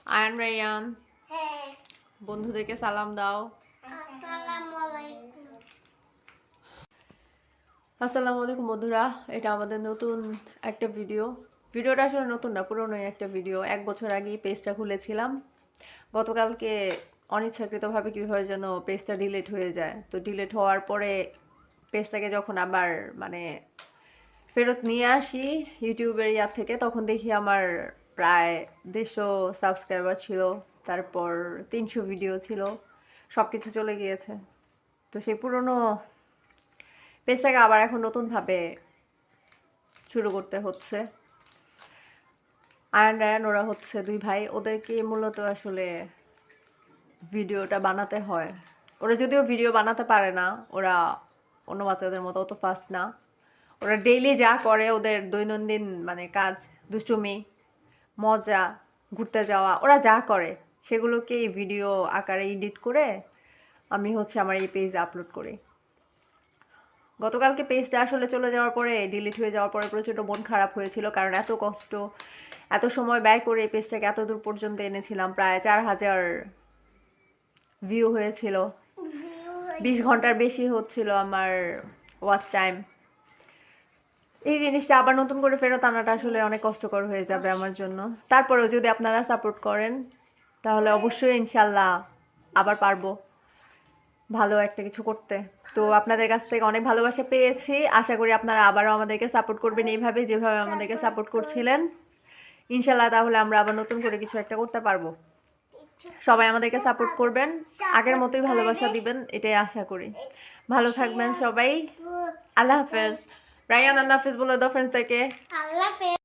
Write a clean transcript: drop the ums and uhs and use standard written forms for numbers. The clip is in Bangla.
আয়ান রায়ান হ্যাঁ বন্ধুদেরকে সালাম দাও। আসসালামু আলাইকুম। আসসালামু আলাইকুম বন্ধুরা, এটা আমাদের নতুন একটা ভিডিওটা আসলে নতুন না, পুরনোই একটা ভিডিও। 1 বছর আগেই পেজটা খুলেছিলাম। গতকালকে অনিচ্ছাকৃতভাবে কীভাবে যেন পেজটা ডিলিট হয়ে যায়। তো ডিলিট হওয়ার পরে পেজটাকে যখন আবার মানে ফেরত নিয়ে আসি ইউটিউবের থেকে, তখন দেখি আমার প্রায় 150 সাবস্ক্রাইবার ছিল, তারপর 300 ভিডিও ছিল, সব কিছু চলে গিয়েছে। তো সেই পুরনো পেজটাকে আবার এখন নতুনভাবে শুরু করতে হচ্ছে। আয়ান রায়ান ওরা হচ্ছে 2 ভাই, ওদেরকে মূলত আসলে ভিডিওটা বানাতে হয়। ওরা যদিও ভিডিও বানাতে পারে না, ওরা অন্য বাচ্চাদের মতো অত ফাস্ট না। ওরা ডেইলি যা করে, ওদের দৈনন্দিন মানে কাজ, দুষ্টুমি, মজা, ঘুরতে যাওয়া, ওরা যা করে সেগুলোকে ভিডিও আকারে এডিট করে আমি হচ্ছে আমার এই পেজে আপলোড করি। গতকালকে পেজটা আসলে চলে যাওয়ার পরে, ডিলিট হয়ে যাওয়ার পরে প্রচণ্ড মন খারাপ হয়েছিল, কারণ এত কষ্ট, এত সময় ব্যয় করে এই পেজটাকে এত দূর পর্যন্ত এনেছিলাম। প্রায় 4000 ভিউ হয়েছিল, 20 ঘন্টার বেশি হচ্ছিল আমার ওয়াচ টাইম। এই জিনিসটা আবার নতুন করে ফেরত আনাটা আসলে অনেক কষ্টকর হয়ে যাবে আমার জন্য। তারপরেও যদি আপনারা সাপোর্ট করেন তাহলে অবশ্যই ইনশাল্লাহ আবার পারবো ভালো একটা কিছু করতে। তো আপনাদের কাছ থেকে অনেক ভালোবাসা পেয়েছি, আশা করি আপনারা আবারও আমাদেরকে সাপোর্ট করবেন এইভাবে, যেভাবে আমাদেরকে সাপোর্ট করছিলেন। ইনশাল্লাহ তাহলে আমরা আবার নতুন করে কিছু একটা করতে পারবো। সবাই আমাদেরকে সাপোর্ট করবেন, আগের মতোই ভালোবাসা দিবেন, এটাই আশা করি। ভালো থাকবেন সবাই। আল্লাহ হাফেজ। রায়ান আল্লাহ হাফেজ বলে দাও ফ্রেন্ডস থেকে। আল্লাহ হাফেজ।